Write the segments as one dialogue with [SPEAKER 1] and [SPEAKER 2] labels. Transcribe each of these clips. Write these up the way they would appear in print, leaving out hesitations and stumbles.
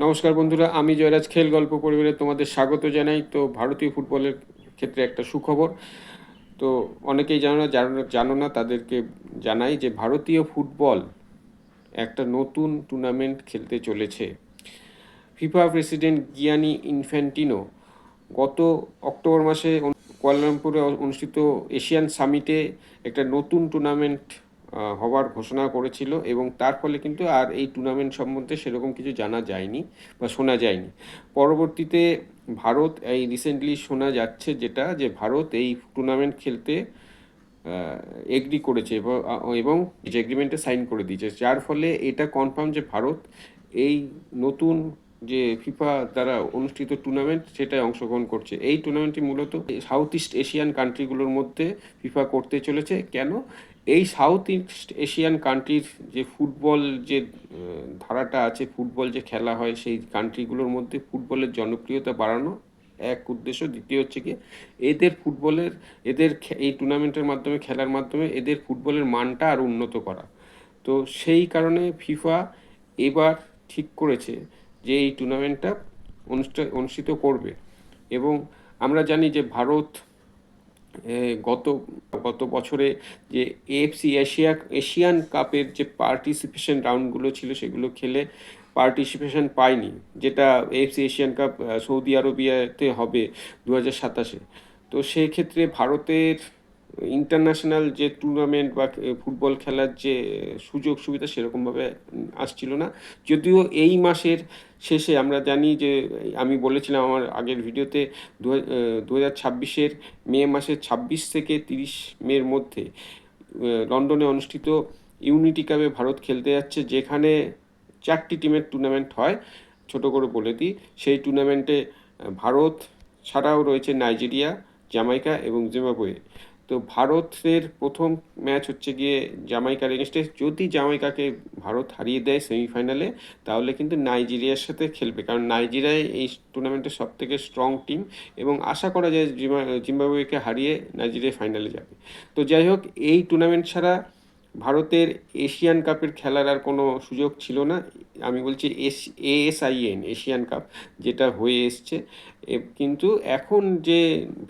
[SPEAKER 1] নমস্কার বন্ধুরা, আমি জয়রাজ খেল গল্প পরিবারে তোমাদের স্বাগত জানাই। তো ভারতীয় ফুটবলের ক্ষেত্রে একটা সুখবর। তো অনেকেই জানো না তাদেরকে জানাই যে ভারতীয় ফুটবল একটা নতুন টুর্নামেন্ট খেলতে চলেছে। ফিফা প্রেসিডেন্ট গিয়ানি ইনফ্যান্টিনো গত অক্টোবর মাসে কুয়ালালামপুরে অনুষ্ঠিত এশিয়ান সামিটে একটা নতুন টুর্নামেন্ট হওয়ার ঘোষণা করেছিল, এবং তার ফলে কিন্তু আর এই টুর্নামেন্ট সম্বন্ধে সেরকম কিছু জানা যায়নি বা শোনা যায়নি। পরবর্তীতে ভারত এই রিসেন্টলি শোনা যাচ্ছে যেটা, যে ভারত এই টুর্নামেন্ট খেলতে এগ্রি করেছে এবং যে এগ্রিমেন্টে সাইন করে দিয়েছে, যার ফলে এটা কনফার্ম যে ভারত এই নতুন যে ফিফা দ্বারা অনুষ্ঠিত টুর্নামেন্ট সেটায় অংশগ্রহণ করছে। এই টুর্নামেন্টটি মূলত সাউথ ইস্ট এশিয়ান কান্ট্রিগুলোর মধ্যে ফিফা করতে চলেছে। কেন? এই সাউথ ইস্ট এশিয়ান কান্ট্রির যে ফুটবল যে ধারাটা আছে, ফুটবল যে খেলা হয় সেই কান্ট্রিগুলোর মধ্যে ফুটবলের জনপ্রিয়তা বাড়ানো এক উদ্দেশ্য। দ্বিতীয় হচ্ছে কি, এদের ফুটবলের এদের এই টুর্নামেন্টের মাধ্যমে খেলার মাধ্যমে এদের ফুটবলের মানটা আরও উন্নত করা। তো সেই কারণে ফিফা এবার ঠিক করেছে যে এই টুর্নামেন্টটা অনুষ্ঠিত করবে। এবং আমরা জানি যে ভারত গত গত বছরে যে এএফসি এশিয়ান কাপের যে পার্টিসিপেশন রাউন্ডগুলো ছিল সেগুলো খেলে পার্টিসিপেশন পায়নি, যেটা এএফসি এশিয়ান কাপ সৌদি আরবিয়াতে হবে 2027-এ। তো সেই ক্ষেত্রে ভারতের ইন্টারন্যাশনাল যে টুর্নামেন্ট বা ফুটবল খেলার যে সুযোগ সুবিধা সেরকমভাবে আসছিল না। যদিও এই মাসের শেষে আমরা জানি যে, আমি বলেছিলাম আমার আগের ভিডিওতে, 2026-এর মে মাসের 26 থেকে 30 মের মধ্যে লন্ডনে অনুষ্ঠিত ইউনিটি কাপে ভারত খেলতে যাচ্ছে, যেখানে 4টি টিমের টুর্নামেন্ট হয়। ছোট করে বলে দিই, সেই টুর্নামেন্টে ভারত ছাড়াও রয়েছে নাইজেরিয়া, জামাইকা এবং জিম্বাবুয়ে। তো ভারতের প্রথম ম্যাচ হচ্ছে গিয়ে জামাইকার এগেনস্টে। যদি জামাইকাকে ভারত হারিয়ে দেয় সেমিফাইনালে, তাহলে কিন্তু নাইজেরিয়ার সাথে খেলবে, কারণ নাইজেরিয়ায় এই টুর্নামেন্টের সব থেকে স্ট্রং টিম, এবং আশা করা যায় জিম্বাবুয়েকে হারিয়ে নাইজেরিয়া ফাইনালে যাবে। তো যাই হোক, এই টুর্নামেন্ট ছাড়া ভারতের এশিয়ান কাপের খেলার আর কোনো সুযোগ ছিল না। আমি বলছি এএসআইএন এশিয়ান কাপ, যেটা হয়ে এসছে। কিন্তু এখন যে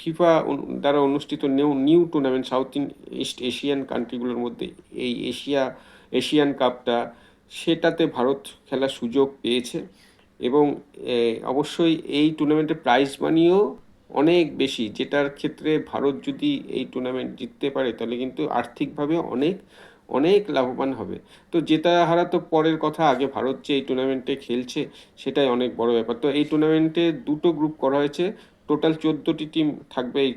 [SPEAKER 1] ফিফা দ্বারা অনুষ্ঠিত new tournament south east Asian কান্ট্রিগুলোর মধ্যে এই এশিয়ান কাপটা, সেটাতে ভারত খেলার সুযোগ পেয়েছে। এবং অবশ্যই এই টুর্নামেন্টের প্রাইজ মানিও অনেক বেশি, যেটার ক্ষেত্রে ভারত যদি এই টুর্নামেন্ট জিততে পারে তাহলে কিন্তু আর্থিকভাবে অনেক অনেক লাভবান হবে। তো জেতা হারা তো পরের কথা, আগে ভারত যে এই টুর্নামেন্টে খেলছে সেটাই অনেক বড় ব্যাপার। তো এই টুর্নামেন্টে দুটো গ্রুপ করা হয়েছে। টোটাল 14টি টিম থাকবে এই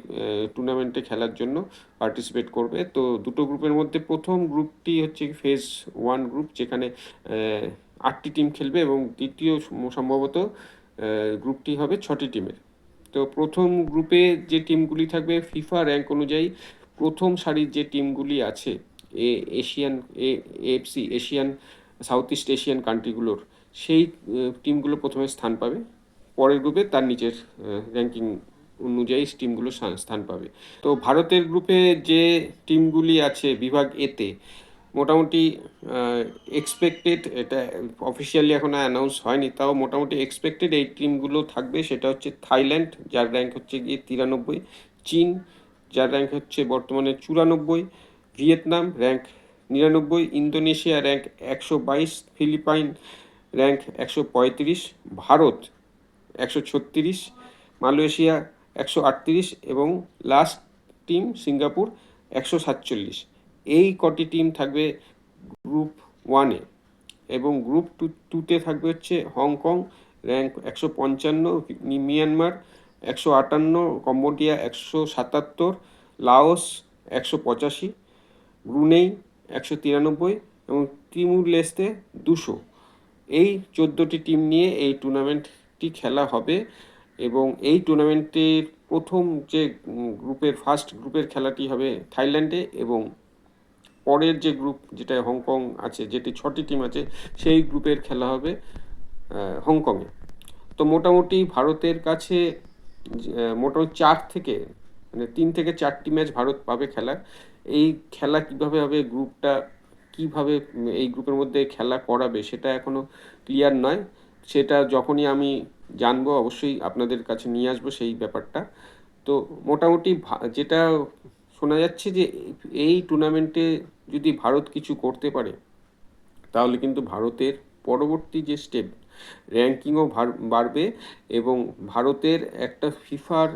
[SPEAKER 1] টুর্নামেন্টে খেলার জন্য, পার্টিসিপেট করবে। তো দুটো গ্রুপের মধ্যে প্রথম গ্রুপটি হচ্ছে ফেজ 1 গ্রুপ, যেখানে 8টি টিম খেলবে, এবং দ্বিতীয় সম্ভবত গ্রুপটি হবে 6টি টিমের। তো প্রথম গ্রুপে যে টিমগুলি থাকবে, ফিফা র্যাঙ্ক অনুযায়ী প্রথম সারির যে টিমগুলি আছে Asian AFC Asian south east Asian কান্ট্রিগুলোর, সেই টিমগুলো প্রথমে স্থান পাবে। পরের গ্রুপে তার নিচের র্যাঙ্কিং অনুযায়ী টিমগুলো স্থান পাবে। তো ভারতের গ্রুপে যে টিমগুলি আছে বিভাগ এতে, মোটামুটি এক্সপেক্টেড, এটা অফিসিয়ালি এখন অ্যানাউন্স হয়নি, তাও মোটামুটি এক্সপেক্টেড এই টিমগুলো থাকবে। সেটা হচ্ছে থাইল্যান্ড, যার র্যাঙ্ক হচ্ছে গিয়ে 93, চীন, যার র্যাঙ্ক হচ্ছে বর্তমানে 94, Vietnam rank 99, Indonesia rank 122, Philippines rank 135, Bharat 136, Malaysia 138, এবং লাস্ট টিম সিঙ্গাপুর 147। এই কটি টিম থাকবে গ্রুপ 1-এ। এবং গ্রুপ 2-তে থাকবে হচ্ছে Hong Kong rank 155, Myanmar 158, Cambodia 177, Laos 185, Brunei 193, এবং তিমুর লেস্তে 200। এই 14টি টিম নিয়ে এই টুর্নামেন্টটি খেলা হবে। এবং এই টুর্নামেন্টের প্রথম যে ফার্স্ট গ্রুপের খেলাটি হবে থাইল্যান্ডে, এবং পরের যে গ্রুপ যেটা হংকং আছে, যেটি 6টি টিম আছে, সেই গ্রুপের খেলা হবে হংকংয়ে। তো মোটামুটি ভারতের কাছে মোটামুটি 3 থেকে 4টি ম্যাচ ভারত পাবে খেলার। এই খেলা কিভাবে হবে, গ্রুপটা কিভাবে এই গ্রুপের মধ্যে খেলা করাবে, সেটা এখনো ক্লিয়ার নয়। সেটা যখনই আমি জানবো অবশ্যই আপনাদের কাছে নিয়ে আসবো সেই ব্যাপারটা। তো মোটামুটি যেটা শোনা যাচ্ছে যে এই টুর্নামেন্টে যদি ভারত কিছু করতে পারে তাহলে কিন্তু ভারতের পরবর্তী যে স্টেপ র্যাঙ্কিংও বাড়বে এবং ভারতের একটা ফিফার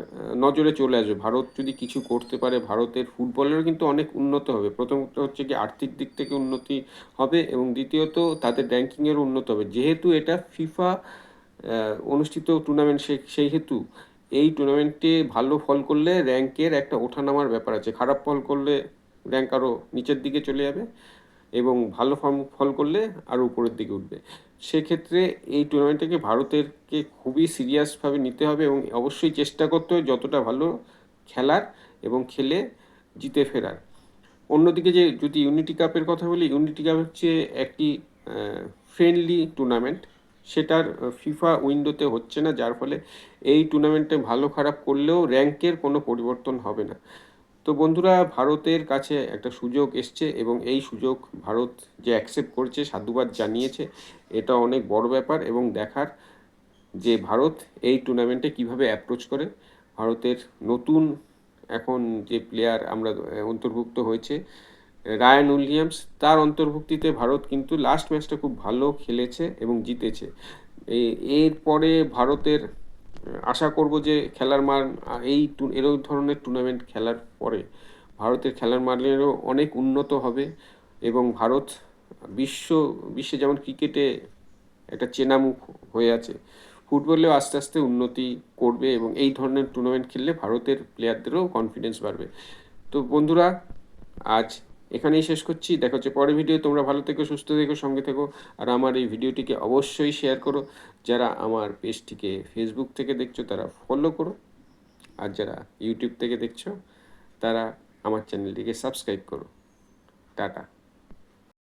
[SPEAKER 1] নজরে চলে আসবে। ভারত যদি কিছু করতে পারে ভারতের ফুটবলেরও কিন্তু অনেক উন্নত হবে। প্রথমত হচ্ছে কি আর্থিক দিক থেকে উন্নতি হবে এবং দ্বিতীয়ত তাদের র্যাঙ্কিংয়েরও উন্নত হবে। যেহেতু এটা ফিফা অনুষ্ঠিত টুর্নামেন্ট সেই হেতু এই টুর্নামেন্টে ভালো ফল করলে র্যাঙ্কের একটা ওঠানামার ব্যাপার আছে। খারাপ ফল করলে র্যাঙ্ক আরও নিচের দিকে চলে যাবে এবং ভালো ফল করলে আরও উপরের দিকে উঠবে। সেক্ষেত্রে এই টুর্নামেন্টটাকে ভারতেরকে খুবই সিরিয়াসভাবে নিতে হবে এবং অবশ্যই চেষ্টা করতে হবে যতটা ভালো খেলার এবং খেলে জিতে ফেরার। অন্যদিকে যে যদি ইউনিটি কাপের কথা বলি, ইউনিটি কাপ হচ্ছে একটি ফ্রেন্ডলি টুর্নামেন্ট, সেটার ফিফা উইন্ডোতে হচ্ছে না, যার ফলে এই টুর্নামেন্টে ভালো খারাপ করলেও র্যাঙ্কের কোনো পরিবর্তন হবে না। তো বন্ধুরা, ভারতের কাছে একটা সুযোগ এসছে এবং এই সুযোগ ভারত যে অ্যাকসেপ্ট করেছে, সাধুবাদ জানিয়েছে, এটা অনেক বড় ব্যাপার এবং দেখার যে ভারত এই টুর্নামেন্টে কিভাবে অ্যাপ্রোচ করে। ভারতের নতুন এখন যে প্লেয়ার আমরা অন্তর্ভুক্ত হয়েছে রায়ান উইলিয়ামস, তার অন্তর্ভুক্তিতে ভারত কিন্তু লাস্ট ম্যাচটা খুব ভালো খেলেছে এবং জিতেছে। এরপরে ভারতের আশা করব যে খেলার মান এরকম ধরনের টুর্নামেন্ট খেলার পরে ভারতের খেলার মানেরও অনেক উন্নত হবে এবং ভারত বিশ্বে যেমন ক্রিকেটে একটা চেনা মুখ হয়ে আছে, ফুটবলেও আস্তে আস্তে উন্নতি করবে এবং এই ধরনের টুর্নামেন্ট খেললে ভারতের প্লেয়ারদেরও কনফিডেন্স বাড়বে। তো বন্ধুরা, আজ এখানেই শেষ করছি। দেখা হচ্ছে পরের ভিডিও। তোমরা ভালো থেকো, সুস্থ থেকো, সঙ্গে থেকো। আর আমার এই ভিডিওটিকে অবশ্যই শেয়ার করো। যারা আমার পেজটিকে ফেসবুক থেকে দেখছো তারা ফলো করো, আর যারা ইউটিউব থেকে দেখছো তারা আমার চ্যানেলটিকে সাবস্ক্রাইব করো। টাটা।